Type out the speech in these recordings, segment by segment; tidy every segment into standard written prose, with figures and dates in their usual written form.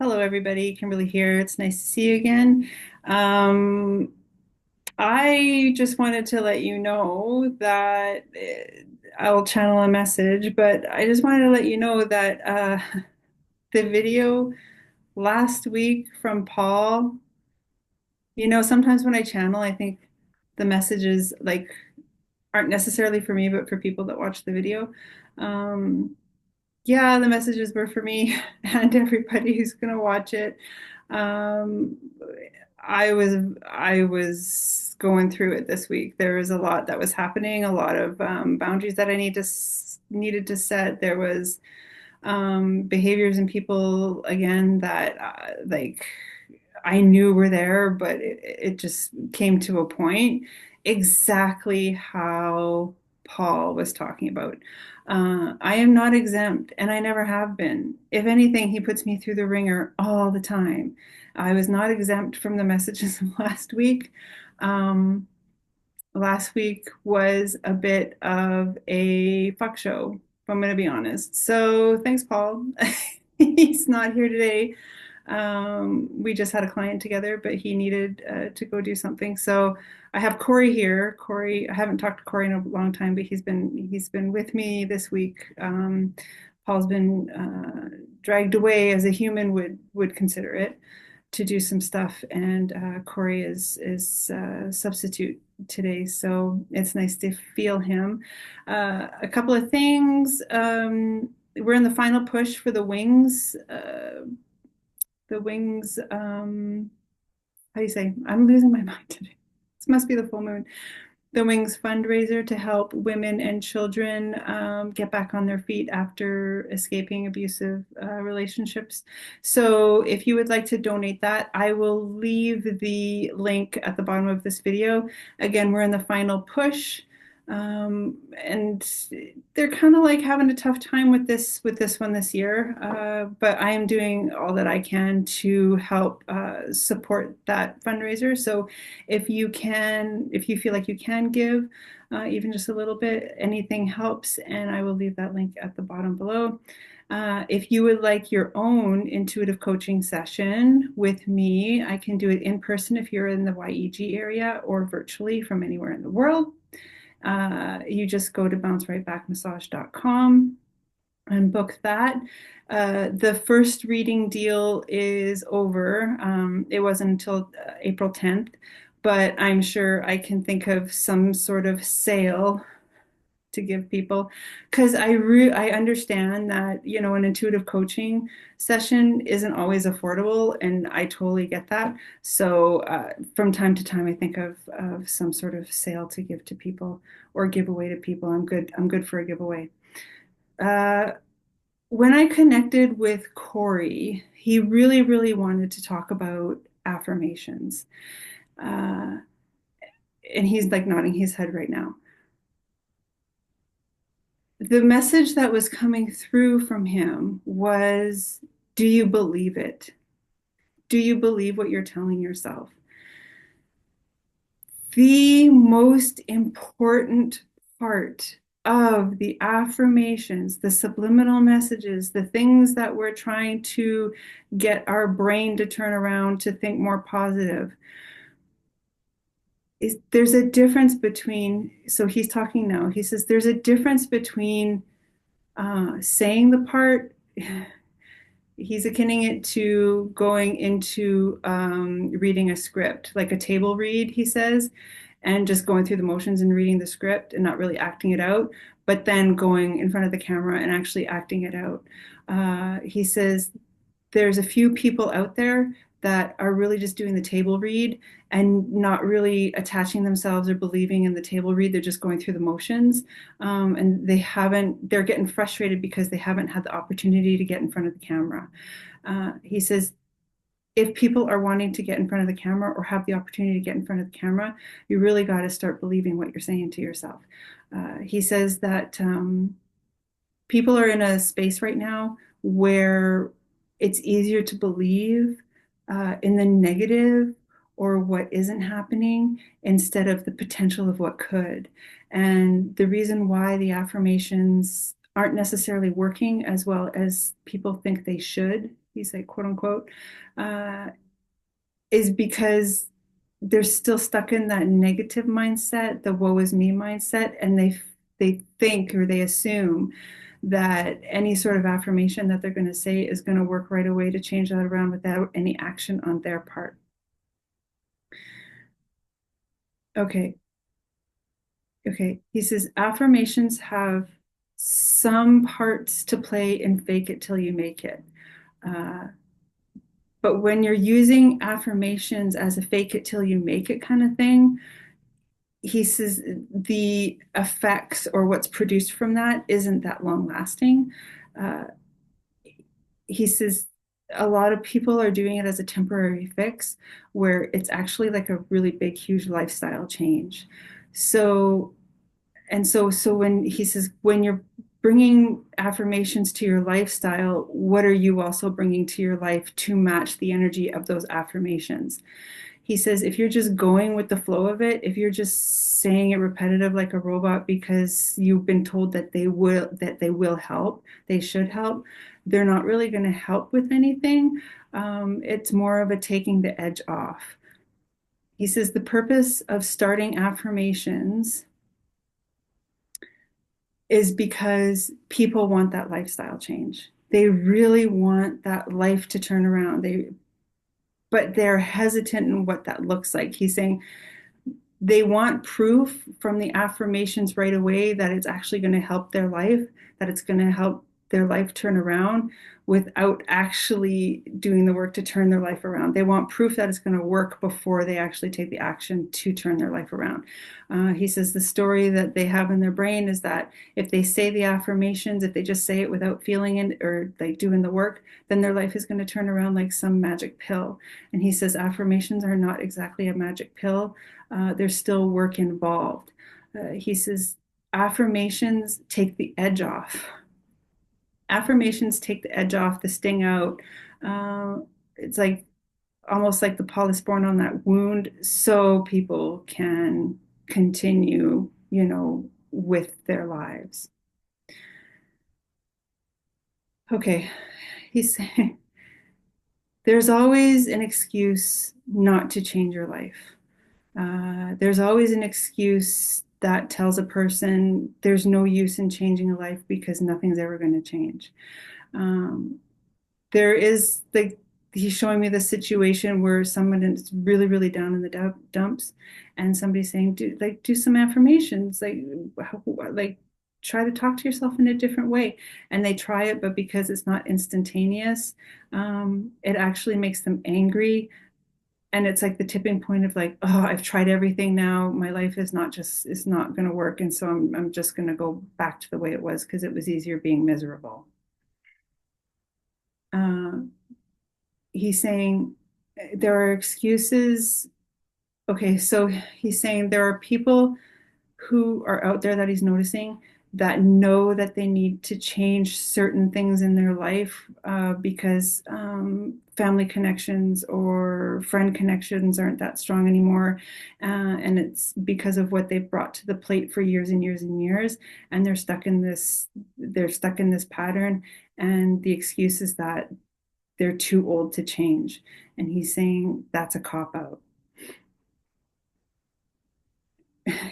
Hello, everybody. Kimberly here. It's nice to see you again. Um, I just wanted to let you know that I'll channel a message, but I just wanted to let you know that the video last week from Paul, sometimes when I channel, I think the messages aren't necessarily for me, but for people that watch the video. Um, yeah, the messages were for me and everybody who's gonna watch it. Um, I was going through it this week. There was a lot that was happening, a lot of boundaries that I needed to set. There was behaviors in people again that I knew were there, but it just came to a point exactly how Paul was talking about. I am not exempt, and I never have been. If anything, he puts me through the ringer all the time. I was not exempt from the messages of last week. Um, Last week was a bit of a fuck show, if I'm going to be honest. So thanks, Paul. He's not here today. We just had a client together, but he needed to go do something. So I have Cory here. Cory, I haven't talked to Cory in a long time, but he's been with me this week. Paul's been dragged away as a human would consider it to do some stuff, and Cory is substitute today, so it's nice to feel him. A couple of things. We're in the final push for the wings. The wings. How do you say? I'm losing my mind today. This must be the full moon. The Wings fundraiser to help women and children get back on their feet after escaping abusive relationships. So if you would like to donate that, I will leave the link at the bottom of this video. Again, we're in the final push. And they're kind of like having a tough time with this one this year. But I am doing all that I can to help support that fundraiser. So if you feel like you can give, even just a little bit, anything helps, and I will leave that link at the bottom below. If you would like your own intuitive coaching session with me, I can do it in person if you're in the YEG area or virtually from anywhere in the world. You just go to bouncerightbackmassage.com and book that. The first reading deal is over. It wasn't until April 10th, but I'm sure I can think of some sort of sale to give people, because I understand that an intuitive coaching session isn't always affordable, and I totally get that. So from time to time I think of some sort of sale to give to people or giveaway to people. I'm good for a giveaway. uh, when I connected with Cory, he really, really wanted to talk about affirmations. Uh, and he's like nodding his head right now. The message that was coming through from him was, do you believe it? Do you believe what you're telling yourself? The most important part of the affirmations, the subliminal messages, the things that we're trying to get our brain to turn around to think more positive, is there's a difference between, so he's talking now, he says there's a difference between saying the part. He's akinning it to going into reading a script, like a table read, he says, and just going through the motions and reading the script and not really acting it out, but then going in front of the camera and actually acting it out. He says there's a few people out there that are really just doing the table read and not really attaching themselves or believing in the table read. They're just going through the motions. And they're getting frustrated because they haven't had the opportunity to get in front of the camera. He says, if people are wanting to get in front of the camera or have the opportunity to get in front of the camera, you really got to start believing what you're saying to yourself. He says that people are in a space right now where it's easier to believe in the negative or what isn't happening instead of the potential of what could. And the reason why the affirmations aren't necessarily working as well as people think they should, he's like, quote unquote, uh, is because they're still stuck in that negative mindset, the woe is me mindset, and they think or they assume that any sort of affirmation that they're going to say is going to work right away to change that around without any action on their part. Okay. Okay. He says affirmations have some parts to play in fake it till you make it. Uh, but when you're using affirmations as a fake it till you make it kind of thing, he says the effects or what's produced from that isn't that long lasting. Uh, he says a lot of people are doing it as a temporary fix where it's actually like a really big, huge lifestyle change. So, so when he says, when you're bringing affirmations to your lifestyle, what are you also bringing to your life to match the energy of those affirmations? He says if you're just going with the flow of it, if you're just saying it repetitive like a robot because you've been told that they will help, they should help, they're not really going to help with anything. It's more of a taking the edge off. He says the purpose of starting affirmations is because people want that lifestyle change. They really want that life to turn around. But they're hesitant in what that looks like. He's saying they want proof from the affirmations right away that it's actually going to help their life, that it's going to help their life turn around without actually doing the work to turn their life around. They want proof that it's going to work before they actually take the action to turn their life around. He says the story that they have in their brain is that if they say the affirmations, if they just say it without feeling it or like doing the work, then their life is going to turn around like some magic pill. And he says affirmations are not exactly a magic pill. There's still work involved. He says affirmations take the edge off. Affirmations take the edge off, the sting out. It's like almost like the polysporin on that wound, so people can continue, with their lives. Okay, he's saying there's always an excuse not to change your life. There's always an excuse that tells a person there's no use in changing a life because nothing's ever going to change. Um, there is like he's showing me the situation where someone is really, really down in the dumps, and somebody's saying, do some affirmations, like try to talk to yourself in a different way, and they try it, but because it's not instantaneous, it actually makes them angry and it's like the tipping point of like, oh, I've tried everything now. My life is not going to work. And so I'm just going to go back to the way it was because it was easier being miserable. Uh, he's saying there are excuses. Okay, so he's saying there are people who are out there that he's noticing that know that they need to change certain things in their life because family connections or friend connections aren't that strong anymore. And it's because of what they've brought to the plate for years and years and years. And they're stuck in this pattern. And the excuse is that they're too old to change. And he's saying that's a cop out.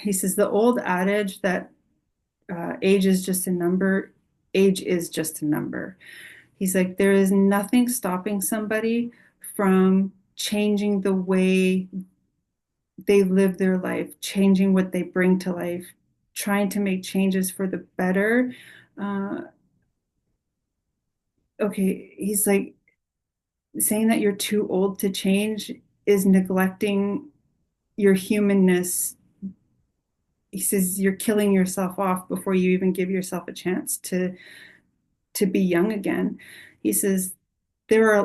He says the old adage that age is just a number, age is just a number. He's like, there is nothing stopping somebody from changing the way they live their life, changing what they bring to life, trying to make changes for the better. Uh, okay, he's like, saying that you're too old to change is neglecting your humanness. He says you're killing yourself off before you even give yourself a chance to be young again. He says there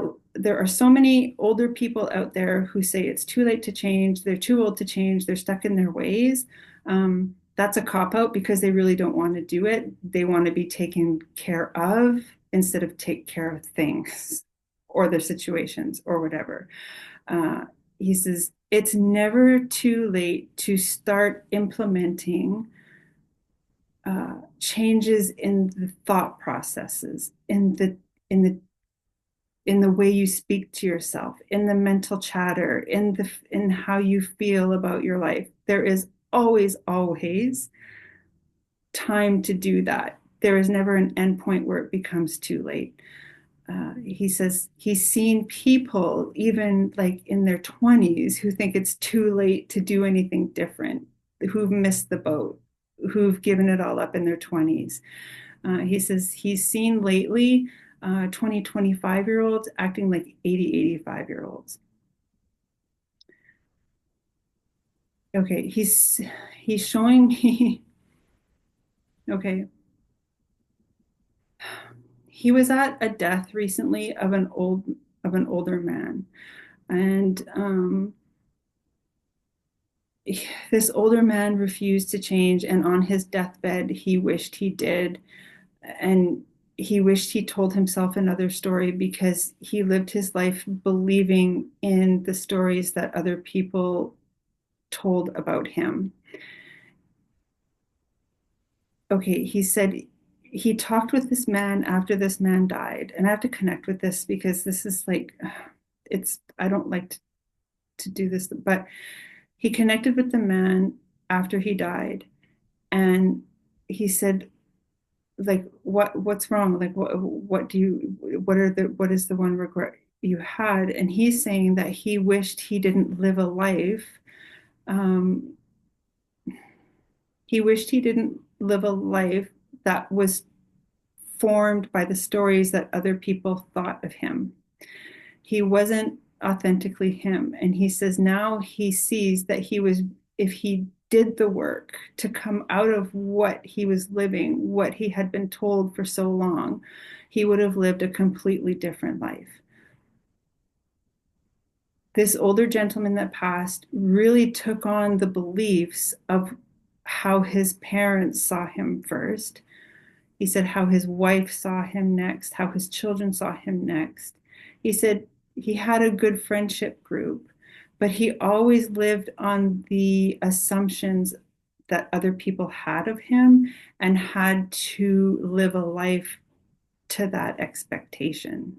are so many older people out there who say it's too late to change, they're too old to change, they're stuck in their ways. That's a cop out because they really don't want to do it. They want to be taken care of instead of take care of things or their situations or whatever. Uh, he says it's never too late to start implementing changes in the thought processes, in the in the way you speak to yourself, in the mental chatter, in how you feel about your life. There is always time to do that. There is never an end point where it becomes too late. He says he's seen people, even like in their 20s, who think it's too late to do anything different, who've missed the boat, who've given it all up in their 20s. He says he's seen lately 20, 25-year-olds acting like 80, 85-year-olds. Okay, he's showing me, okay, he was at a death recently of an older man. And this older man refused to change, and on his deathbed he wished he did. And he wished he told himself another story, because he lived his life believing in the stories that other people told about him. Okay, he said he talked with this man after this man died. And I have to connect with this because this is like, it's, I don't like to do this, but he connected with the man after he died. And he said, like, what's wrong? Like, what is the one regret you had? And he's saying that he wished he didn't live a life. Um, he wished he didn't live a life that was formed by the stories that other people thought of him. He wasn't authentically him. And he says now he sees that if he did the work to come out of what he was living, what he had been told for so long, he would have lived a completely different life. This older gentleman that passed really took on the beliefs of how his parents saw him first. He said how his wife saw him next, how his children saw him next. He said he had a good friendship group, but he always lived on the assumptions that other people had of him and had to live a life to that expectation.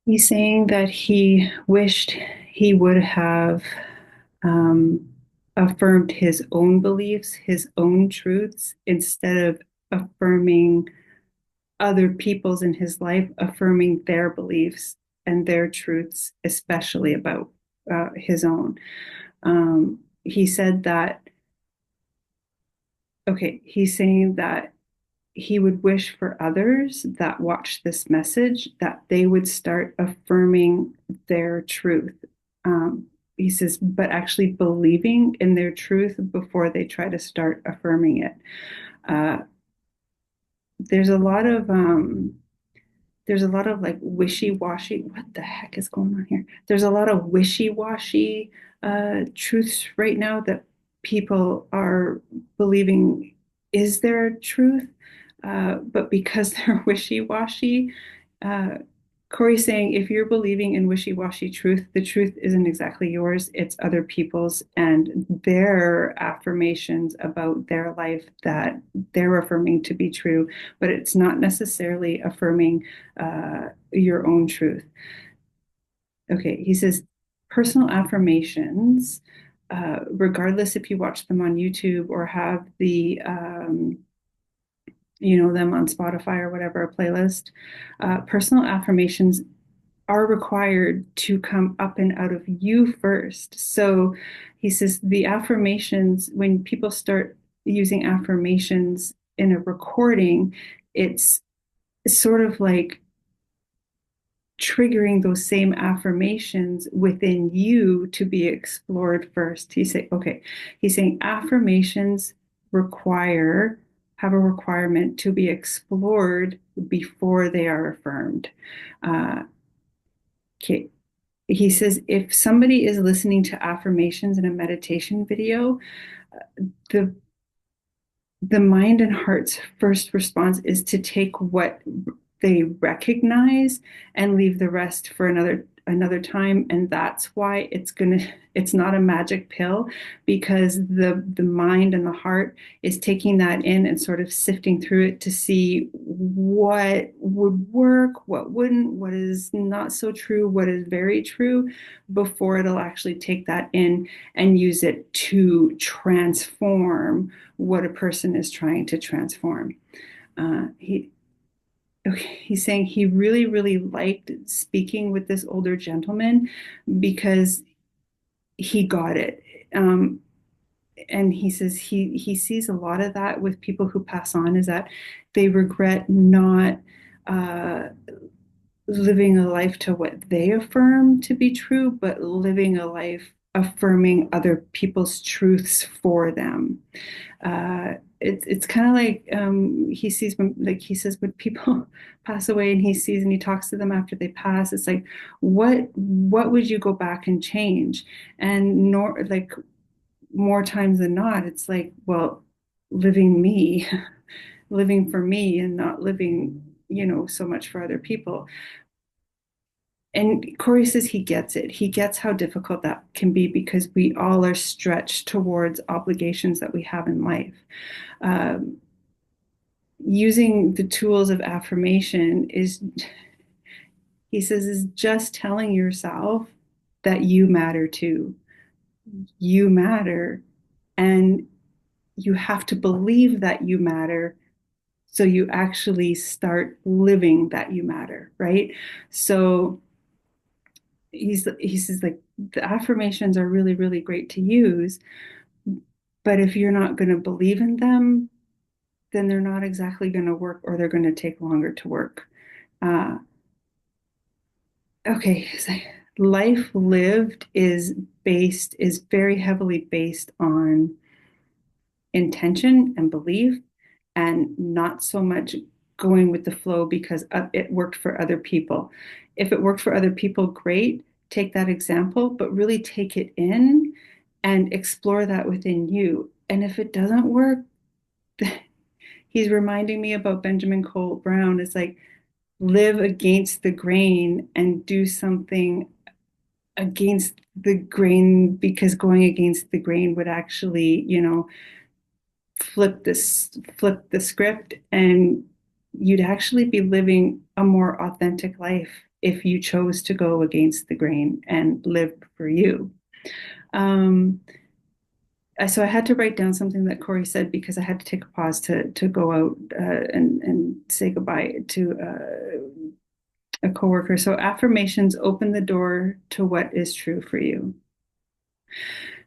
He's saying that he wished he would have um, affirmed his own beliefs, his own truths, instead of affirming other people's in his life, affirming their beliefs and their truths, especially about his own. He said that, okay, he's saying that he would wish for others that watch this message that they would start affirming their truth. He says, but actually believing in their truth before they try to start affirming it. Uh, there's a lot of like wishy-washy. What the heck is going on here? There's a lot of wishy-washy truths right now that people are believing is their truth, but because they're wishy-washy, uh, Cory's saying if you're believing in wishy-washy truth, the truth isn't exactly yours, it's other people's and their affirmations about their life that they're affirming to be true, but it's not necessarily affirming your own truth. Okay, he says personal affirmations, regardless if you watch them on YouTube or have them on Spotify or whatever, a playlist, personal affirmations are required to come up and out of you first. So he says the affirmations, when people start using affirmations in a recording, it's sort of like triggering those same affirmations within you to be explored first. He's saying affirmations have a requirement to be explored before they are affirmed. Okay. He says if somebody is listening to affirmations in a meditation video, the the mind and heart's first response is to take what they recognize and leave the rest for another time, and that's why it's not a magic pill, because the mind and the heart is taking that in and sort of sifting through it to see what would work, what wouldn't, what is not so true, what is very true, before it'll actually take that in and use it to transform what a person is trying to transform. He Okay, he's saying he really, really liked speaking with this older gentleman because he got it. Um, and he says he sees a lot of that with people who pass on, is that they regret not uh, living a life to what they affirm to be true, but living a life affirming other people's truths for them. It's kind of like he sees when, like he says, when people pass away and he sees and he talks to them after they pass, it's like, what would you go back and change? And nor like more times than not, it's like, well, living me, living for me and not living, so much for other people. And Cory says he gets it. He gets how difficult that can be because we all are stretched towards obligations that we have in life. Um, Using the tools of affirmation is, he says, is just telling yourself that you matter too. You matter, and you have to believe that you matter so you actually start living that you matter, right? So he says, like, the affirmations are really, really great to use, but if you're not going to believe in them, then they're not exactly going to work, or they're going to take longer to work. Uh, okay, so life lived is very heavily based on intention and belief, and not so much going with the flow because it worked for other people. If it worked for other people, great, take that example, but really take it in and explore that within you. And if it doesn't work, he's reminding me about Benjamin Cole Brown. It's like, live against the grain and do something against the grain, because going against the grain would actually, flip the script, and you'd actually be living a more authentic life if you chose to go against the grain and live for you. Um, so I had to write down something that Cory said because I had to take a pause to go out and say goodbye to a coworker. So affirmations open the door to what is true for you.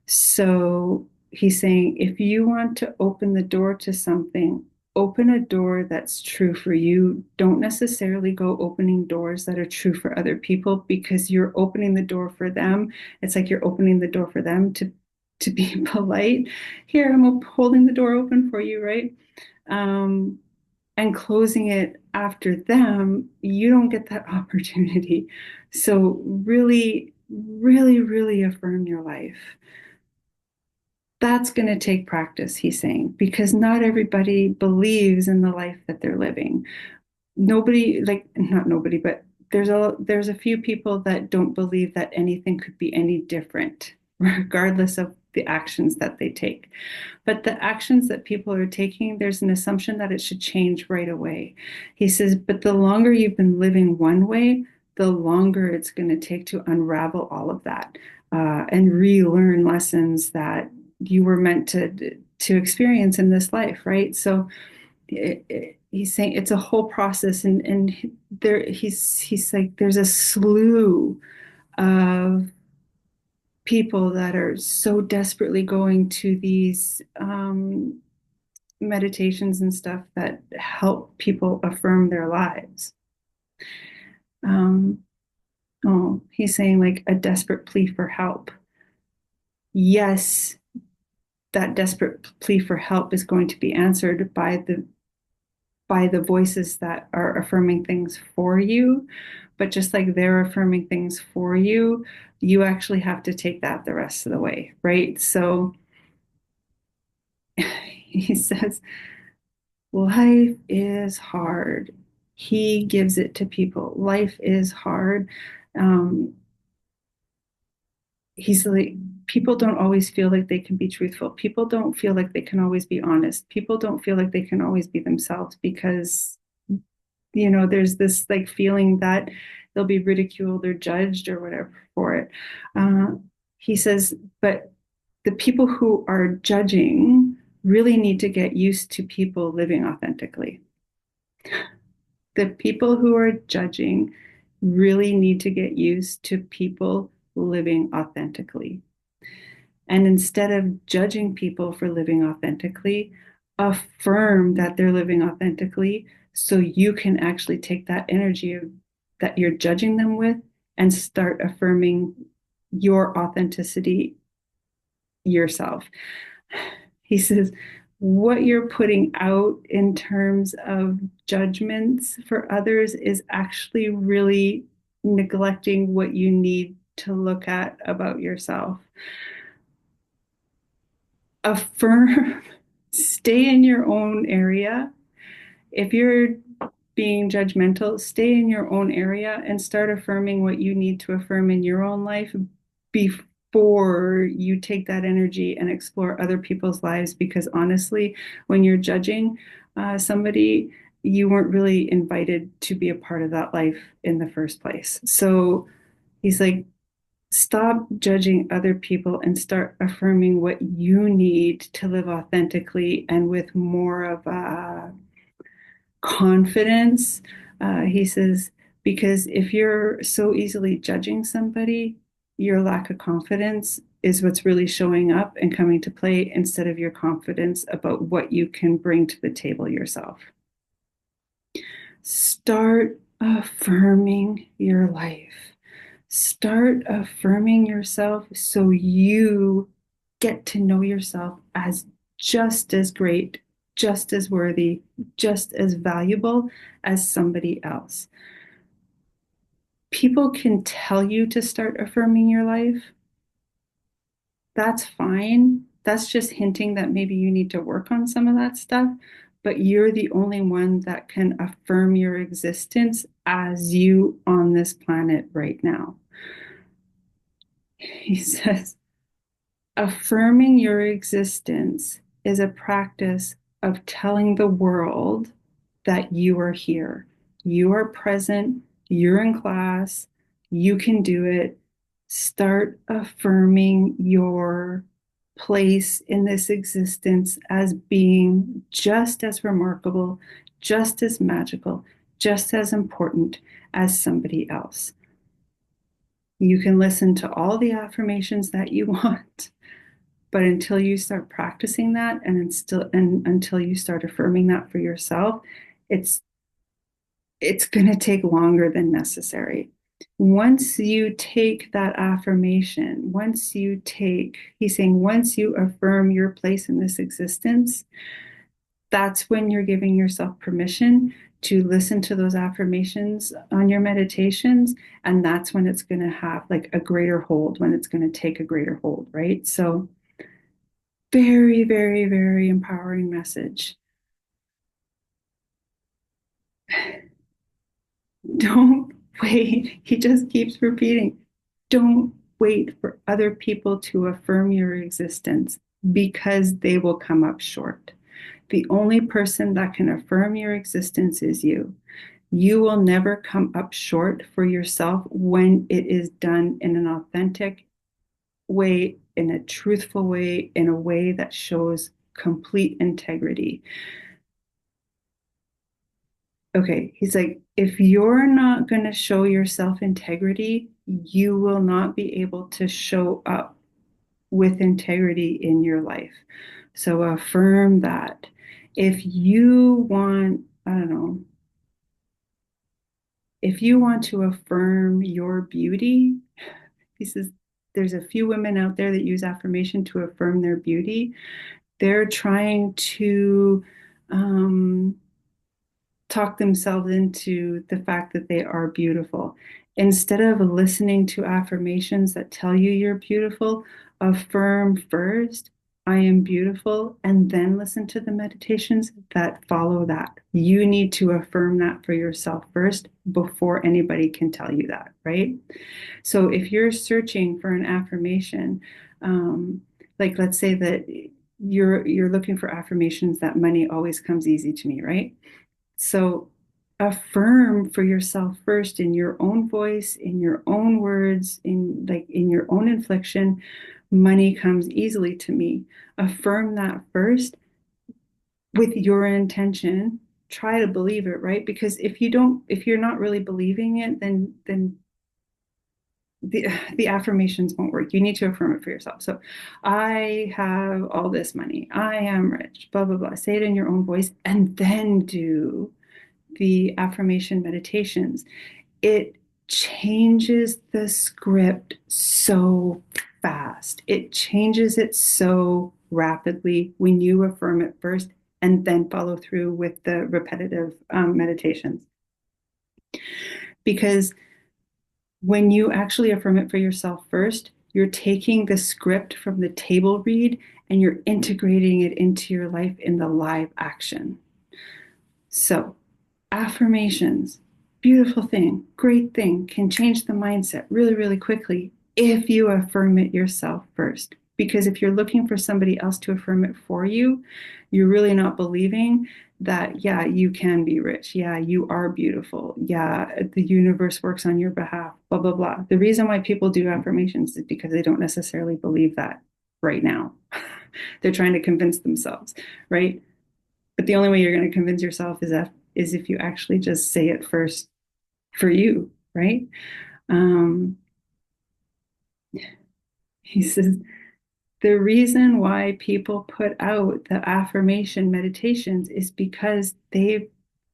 So he's saying, if you want to open the door to something, open a door that's true for you. Don't necessarily go opening doors that are true for other people, because you're opening the door for them. It's like you're opening the door for them to be polite. Here, I'm holding the door open for you, right? Um, and closing it after them, you don't get that opportunity. So really, really, really affirm your life. That's going to take practice, he's saying, because not everybody believes in the life that they're living. Nobody, like, not nobody, but there's a few people that don't believe that anything could be any different, regardless of the actions that they take. But the actions that people are taking, there's an assumption that it should change right away. He says, but the longer you've been living one way, the longer it's going to take to unravel all of that and relearn lessons that you were meant to experience in this life, right? So he's saying it's a whole process, and there he's like, there's a slew of people that are so desperately going to these meditations and stuff that help people affirm their lives. Um, oh, he's saying, like, a desperate plea for help. Yes, that desperate plea for help is going to be answered by the voices that are affirming things for you. But just like they're affirming things for you, you actually have to take that the rest of the way, right? So he says, life is hard. He gives it to people. Life is hard. he's like, people don't always feel like they can be truthful. People don't feel like they can always be honest. People don't feel like they can always be themselves because, there's this like feeling that they'll be ridiculed or judged or whatever for it. Uh, he says, but the people who are judging really need to get used to people living authentically. The people who are judging really need to get used to people living authentically. And instead of judging people for living authentically, affirm that they're living authentically so you can actually take that energy that you're judging them with and start affirming your authenticity yourself. He says, what you're putting out in terms of judgments for others is actually really neglecting what you need to look at about yourself. Affirm, stay in your own area. If you're being judgmental, stay in your own area and start affirming what you need to affirm in your own life before you take that energy and explore other people's lives. Because honestly, when you're judging somebody, you weren't really invited to be a part of that life in the first place. So he's like, stop judging other people and start affirming what you need to live authentically and with more of a confidence. He says, because if you're so easily judging somebody, your lack of confidence is what's really showing up and coming to play instead of your confidence about what you can bring to the table yourself. Start affirming your life. Start affirming yourself so you get to know yourself as just as great, just as worthy, just as valuable as somebody else. People can tell you to start affirming your life. That's fine. That's just hinting that maybe you need to work on some of that stuff, but you're the only one that can affirm your existence as you on this planet right now. He says, affirming your existence is a practice of telling the world that you are here. You are present. You're in class. You can do it. Start affirming your place in this existence as being just as remarkable, just as magical, just as important as somebody else. You can listen to all the affirmations that you want, but until you start practicing that and until you start affirming that for yourself, it's going to take longer than necessary. Once you take that affirmation, he's saying, once you affirm your place in this existence, that's when you're giving yourself permission to listen to those affirmations on your meditations. And that's when it's going to have like a greater hold, when it's going to take a greater hold, right? So, very, very, very empowering message. Don't wait. He just keeps repeating, don't wait for other people to affirm your existence because they will come up short. The only person that can affirm your existence is you. You will never come up short for yourself when it is done in an authentic way, in a truthful way, in a way that shows complete integrity. Okay, he's like, if you're not going to show yourself integrity, you will not be able to show up with integrity in your life. So affirm that. If you want, I don't know, if you want to affirm your beauty, he says there's a few women out there that use affirmation to affirm their beauty. They're trying to talk themselves into the fact that they are beautiful. Instead of listening to affirmations that tell you you're beautiful, affirm first I am beautiful, and then listen to the meditations that follow that. You need to affirm that for yourself first before anybody can tell you that, right? So if you're searching for an affirmation, um, like let's say that you're looking for affirmations that money always comes easy to me, right? So affirm for yourself first in your own voice, in your own words, in your own inflection, money comes easily to me. Affirm that first with your intention. Try to believe it, right? Because if you're not really believing it, then the affirmations won't work. You need to affirm it for yourself. So I have all this money. I am rich, blah, blah, blah. Say it in your own voice and then do the affirmation meditations. It changes the script so fast. It changes it so rapidly when you affirm it first and then follow through with the repetitive meditations. Because when you actually affirm it for yourself first, you're taking the script from the table read and you're integrating it into your life in the live action. So, affirmations, beautiful thing, great thing, can change the mindset really, really quickly if you affirm it yourself first. Because if you're looking for somebody else to affirm it for you, you're really not believing that, yeah, you can be rich. Yeah, you are beautiful. Yeah, the universe works on your behalf, blah, blah, blah. The reason why people do affirmations is because they don't necessarily believe that right now. They're trying to convince themselves, right? But the only way you're going to convince yourself is if you actually just say it first for you, right? Um, he says the reason why people put out the affirmation meditations is because they've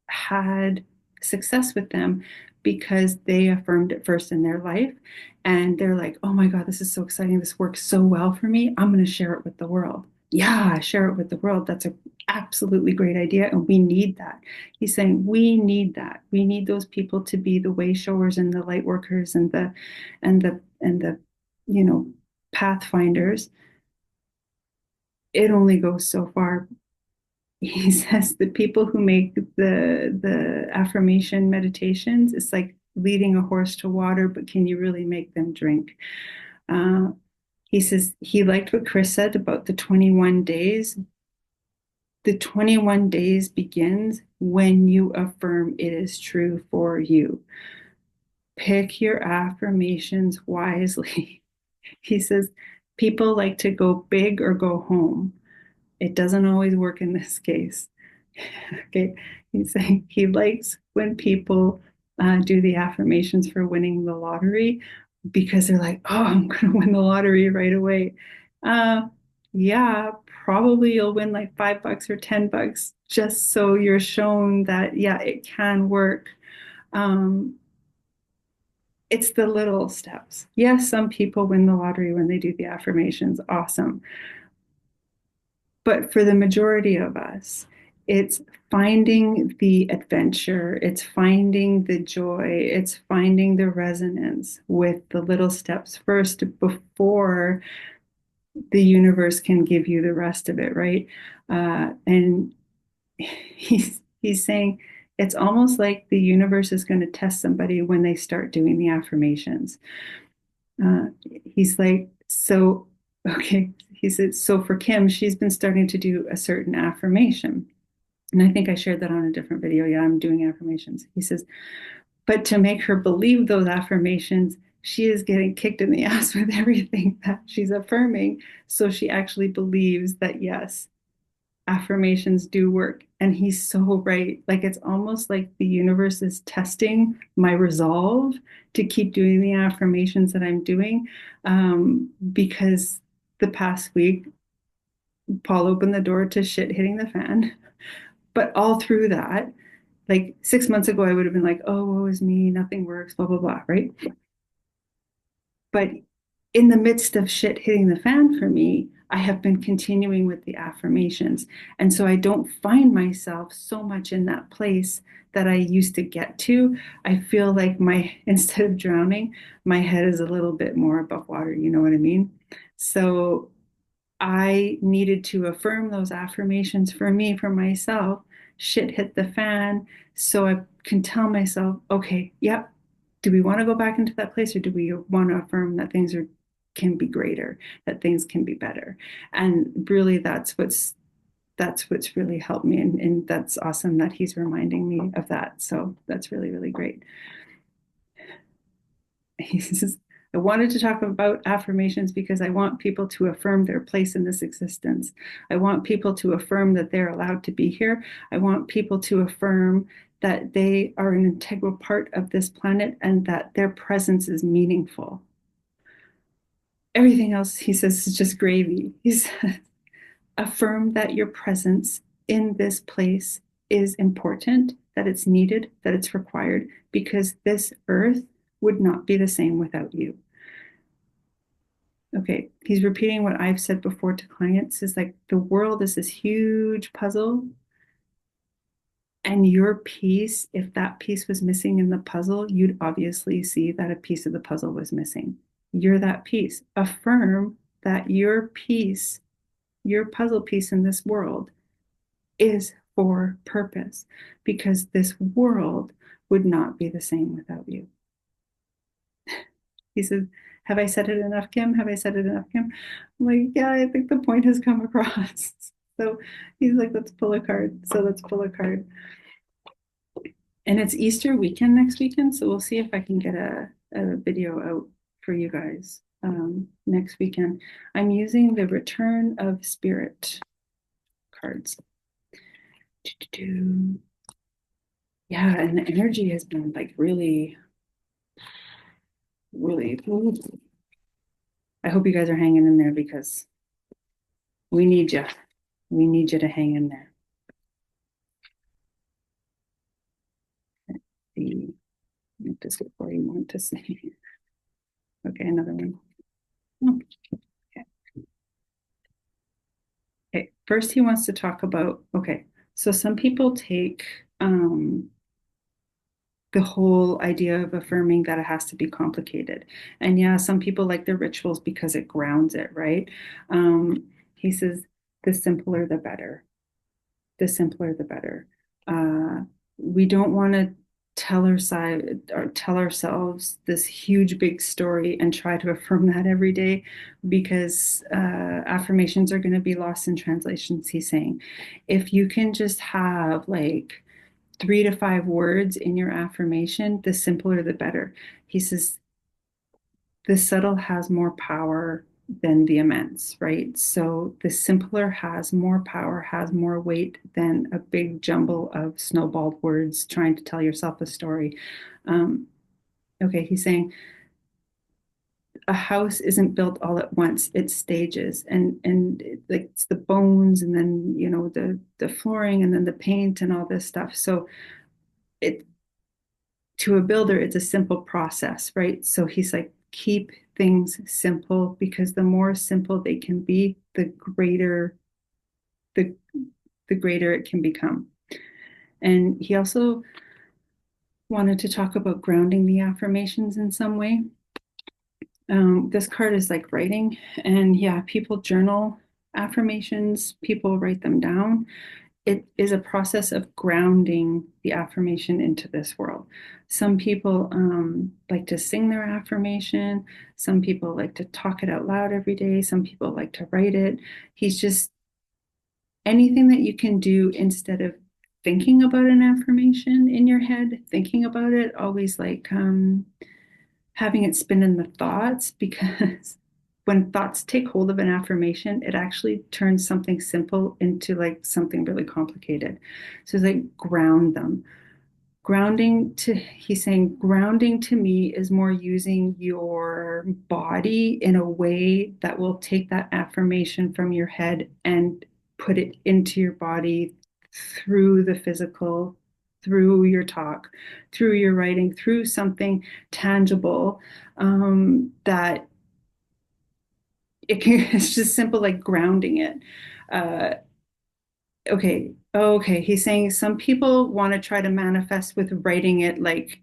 had success with them because they affirmed it first in their life. And they're like, oh my God, this is so exciting. This works so well for me. I'm going to share it with the world. Yeah, share it with the world. That's an absolutely great idea. And we need that. He's saying we need that. We need those people to be the way showers and the light workers and the you know, pathfinders. It only goes so far. He says the people who make the affirmation meditations, it's like leading a horse to water, but can you really make them drink? Uh, he says he liked what Chris said about the 21 days. The 21 days begins when you affirm it is true for you. Pick your affirmations wisely. He says people like to go big or go home. It doesn't always work in this case. Okay. He's saying he likes when people do the affirmations for winning the lottery because they're like, oh, I'm going to win the lottery right away. Uh, yeah, probably you'll win like $5 or $10 just so you're shown that, yeah, it can work. Um, it's the little steps. Yes, some people win the lottery when they do the affirmations. Awesome. But for the majority of us, it's finding the adventure, it's finding the joy, it's finding the resonance with the little steps first before the universe can give you the rest of it, right? And he's saying it's almost like the universe is going to test somebody when they start doing the affirmations. Uh, he's like, so, okay. He said, so for Kim, she's been starting to do a certain affirmation. And I think I shared that on a different video. Yeah, I'm doing affirmations. He says, but to make her believe those affirmations, she is getting kicked in the ass with everything that she's affirming. So she actually believes that, yes, affirmations do work. And he's so right. Like it's almost like the universe is testing my resolve to keep doing the affirmations that I'm doing. Because the past week, Paul opened the door to shit hitting the fan. But all through that, like 6 months ago, I would have been like, oh, woe is me, nothing works, blah, blah, blah, right? But in the midst of shit hitting the fan for me, I have been continuing with the affirmations. And so I don't find myself so much in that place that I used to get to. I feel like instead of drowning, my head is a little bit more above water. You know what I mean? So I needed to affirm those affirmations for me, for myself. Shit hit the fan. So I can tell myself, okay, yep, do we want to go back into that place, or do we want to affirm that things are can be greater, that things can be better? And really that's what's really helped me. And that's awesome that he's reminding me of that. So that's really, really great. He says, I wanted to talk about affirmations because I want people to affirm their place in this existence. I want people to affirm that they're allowed to be here. I want people to affirm that they are an integral part of this planet and that their presence is meaningful. Everything else, he says, is just gravy. He says, affirm that your presence in this place is important, that it's needed, that it's required, because this earth would not be the same without you. Okay, he's repeating what I've said before to clients is like the world is this huge puzzle, and your piece, if that piece was missing in the puzzle, you'd obviously see that a piece of the puzzle was missing. You're that piece. Affirm that your piece, your puzzle piece in this world is for purpose, because this world would not be the same without you. He says, have I said it enough, Kim? Have I said it enough, Kim? I'm like, yeah, I think the point has come across. So he's like, let's pull a card. So let's pull a card. And it's Easter weekend next weekend. So we'll see if I can get a video out for you guys next weekend. I'm using the Return of Spirit cards. Yeah, and the energy has been like really, really. I hope you guys are hanging in there because we need you. We need you to hang in there. The this is what you want to say. Okay, another one. Oh, okay. Okay, first he wants to talk about, okay, so some people take the whole idea of affirming that it has to be complicated. And yeah, some people like the rituals because it grounds it, right? He says the simpler the better. The simpler the better. We don't want to tell ourselves this huge big story and try to affirm that every day, because affirmations are going to be lost in translations. He's saying if you can just have like 3 to 5 words in your affirmation, the simpler the better. He says the subtle has more power than the immense, right? So the simpler has more power, has more weight than a big jumble of snowballed words trying to tell yourself a story. Okay, he's saying a house isn't built all at once; it's stages, and like it's the bones, and then the flooring, and then the paint, and all this stuff. So it to a builder, it's a simple process, right? So he's like, keep things simple, because the more simple they can be, the the greater it can become. And he also wanted to talk about grounding the affirmations in some way. This card is like writing, and yeah, people journal affirmations, people write them down. It is a process of grounding the affirmation into this world. Some people like to sing their affirmation. Some people like to talk it out loud every day. Some people like to write it. He's just anything that you can do instead of thinking about an affirmation in your head, thinking about it, always like having it spin in the thoughts, because when thoughts take hold of an affirmation, it actually turns something simple into like something really complicated. So it's like ground them. He's saying grounding to me is more using your body in a way that will take that affirmation from your head and put it into your body through the physical, through your talk, through your writing, through something tangible, that it's just simple, like grounding it. Uh, okay. He's saying some people want to try to manifest with writing it like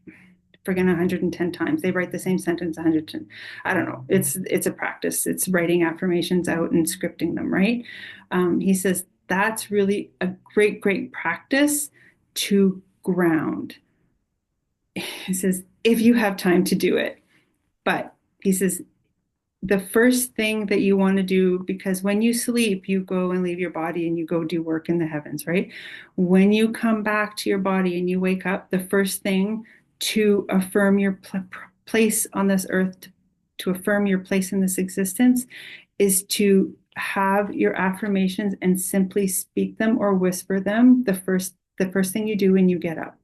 friggin' 110 times. They write the same sentence 110. I don't know. It's a practice. It's writing affirmations out and scripting them, right? He says that's really a great practice to ground. He says if you have time to do it, but he says the first thing that you want to do, because when you sleep, you go and leave your body and you go do work in the heavens, right? When you come back to your body and you wake up, the first thing to affirm your place on this earth, to affirm your place in this existence, is to have your affirmations and simply speak them or whisper them the first thing you do when you get up.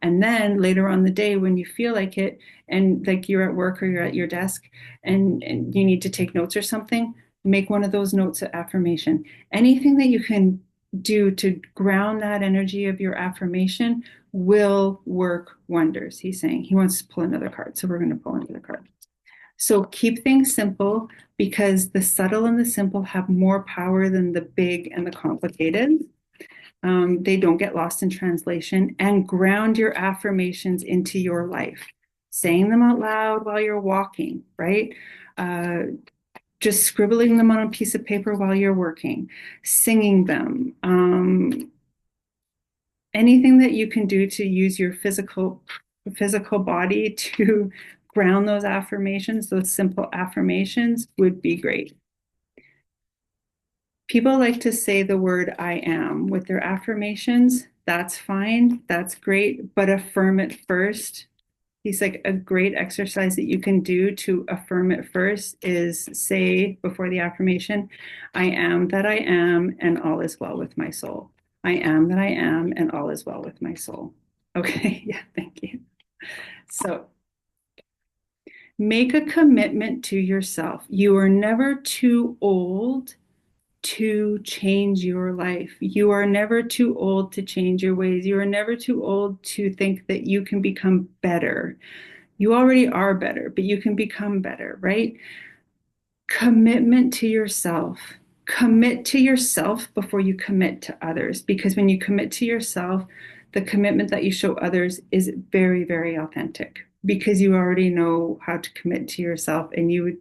And then later on the day, when you feel like it, and like you're at work or you're at your desk and you need to take notes or something, make one of those notes of affirmation. Anything that you can do to ground that energy of your affirmation will work wonders. He's saying he wants to pull another card. So we're going to pull another card. So keep things simple because the subtle and the simple have more power than the big and the complicated. They don't get lost in translation, and ground your affirmations into your life, saying them out loud while you're walking, right? Just scribbling them on a piece of paper while you're working, singing them, anything that you can do to use your physical body to ground those affirmations, those simple affirmations would be great. People like to say the word I am with their affirmations. That's fine. That's great. But affirm it first. He's like, a great exercise that you can do to affirm it first is say before the affirmation, I am that I am, and all is well with my soul. I am that I am, and all is well with my soul. Okay. Yeah. Thank you. So make a commitment to yourself. You are never too old to change your life. You are never too old to change your ways. You are never too old to think that you can become better. You already are better, but you can become better, right? Commitment to yourself. Commit to yourself before you commit to others, because when you commit to yourself, the commitment that you show others is very, very authentic because you already know how to commit to yourself, and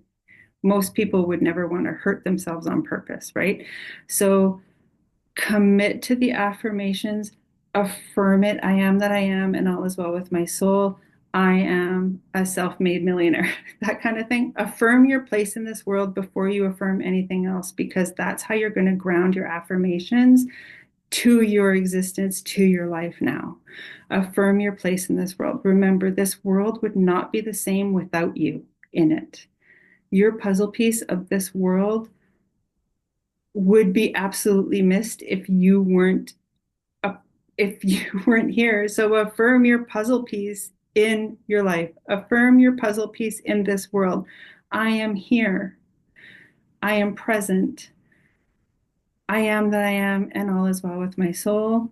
most people would never want to hurt themselves on purpose, right? So commit to the affirmations, affirm it. I am that I am, and all is well with my soul. I am a self-made millionaire, that kind of thing. Affirm your place in this world before you affirm anything else, because that's how you're going to ground your affirmations to your existence, to your life now. Affirm your place in this world. Remember, this world would not be the same without you in it. Your puzzle piece of this world would be absolutely missed if you weren't here. So affirm your puzzle piece in your life. Affirm your puzzle piece in this world. I am here. I am present. I am that I am, and all is well with my soul.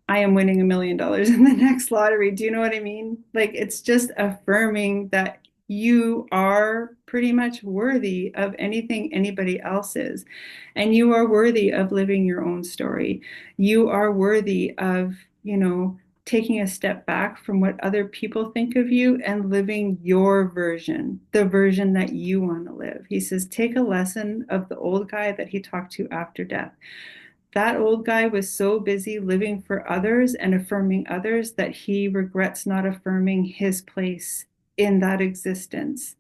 I am winning $1 million in the next lottery. Do you know what I mean? Like, it's just affirming that you are pretty much worthy of anything anybody else is. And you are worthy of living your own story. You are worthy of, taking a step back from what other people think of you and living your version, the version that you want to live. He says, take a lesson of the old guy that he talked to after death. That old guy was so busy living for others and affirming others that he regrets not affirming his place in that existence.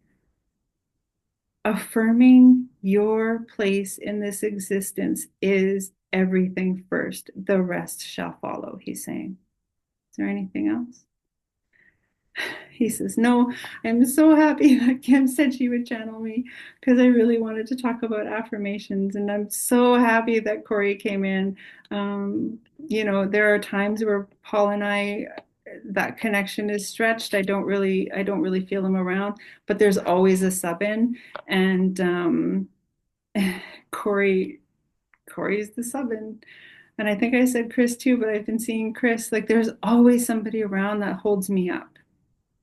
Affirming your place in this existence is everything first. The rest shall follow, he's saying. Is there anything else? He says, no, I'm so happy that Kim said she would channel me because I really wanted to talk about affirmations. And I'm so happy that Cory came in. There are times where Paul and I, that connection is stretched. I don't really feel him around, but there's always a sub in. And Cory's the sub in. And I think I said Chris too, but I've been seeing Chris, like there's always somebody around that holds me up.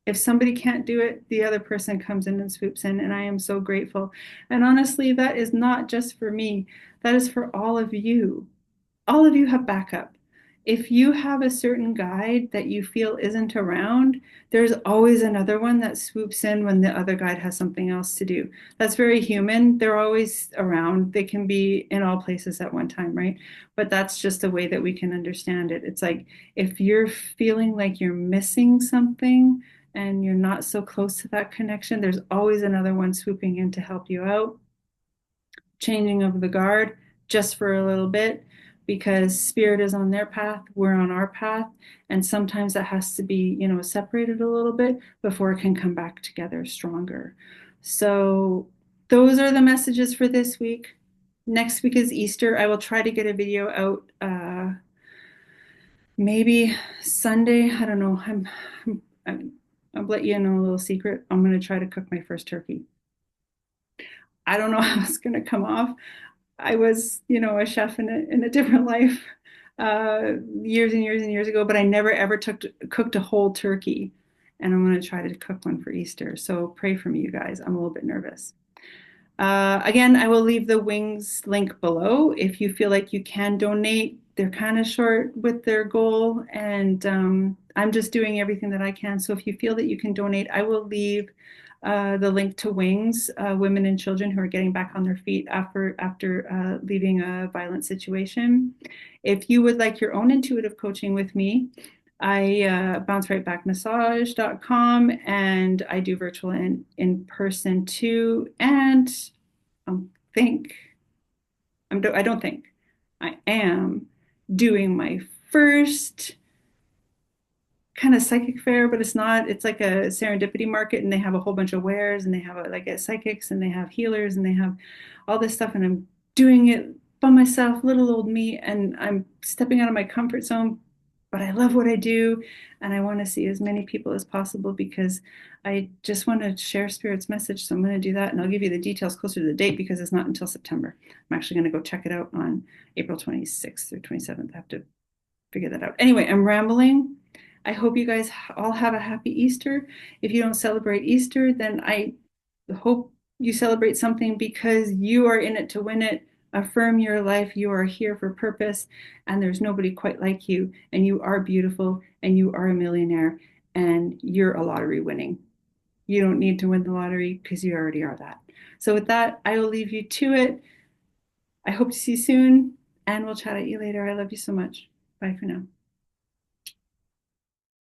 If somebody can't do it, the other person comes in and swoops in, and I am so grateful. And honestly, that is not just for me. That is for all of you. All of you have backup. if you have a certain guide that you feel isn't around, there's always another one that swoops in when the other guide has something else to do. That's very human. They're always around. They can be in all places at one time, right? But that's just a way that we can understand it. It's like if you're feeling like you're missing something and you're not so close to that connection, there's always another one swooping in to help you out, changing of the guard just for a little bit, because spirit is on their path, we're on our path, and sometimes that has to be, separated a little bit before it can come back together stronger. So those are the messages for this week. Next week is Easter. I will try to get a video out maybe Sunday. I don't know. I'm I'll let you know a little secret. I'm going to try to cook my first turkey. I don't know how it's going to come off. I was, a chef in a different life, years and years and years ago, but I never ever cooked a whole turkey. And I'm going to try to cook one for Easter. So pray for me, you guys. I'm a little bit nervous. Again, I will leave the wings link below if you feel like you can donate. They're kind of short with their goal, and I'm just doing everything that I can. So if you feel that you can donate, I will leave the link to Wings, women and children who are getting back on their feet after leaving a violent situation. If you would like your own intuitive coaching with me, I bouncerightbackmassage.com, and I do virtual and in person too. And think I don't think I am doing my first kind of psychic fair, but it's not. It's like a serendipity market, and they have a whole bunch of wares, and they have like a psychics, and they have healers, and they have all this stuff, and I'm doing it by myself, little old me, and I'm stepping out of my comfort zone. But I love what I do, and I want to see as many people as possible because I just want to share Spirit's message. So I'm going to do that, and I'll give you the details closer to the date because it's not until September. I'm actually going to go check it out on April 26th or 27th. I have to figure that out. Anyway, I'm rambling. I hope you guys all have a happy Easter. If you don't celebrate Easter, then I hope you celebrate something because you are in it to win it. Affirm your life. You are here for purpose, and there's nobody quite like you. And you are beautiful, and you are a millionaire, and you're a lottery winning. You don't need to win the lottery because you already are that. So, with that, I will leave you to it. I hope to see you soon, and we'll chat at you later. I love you so much. Bye for now.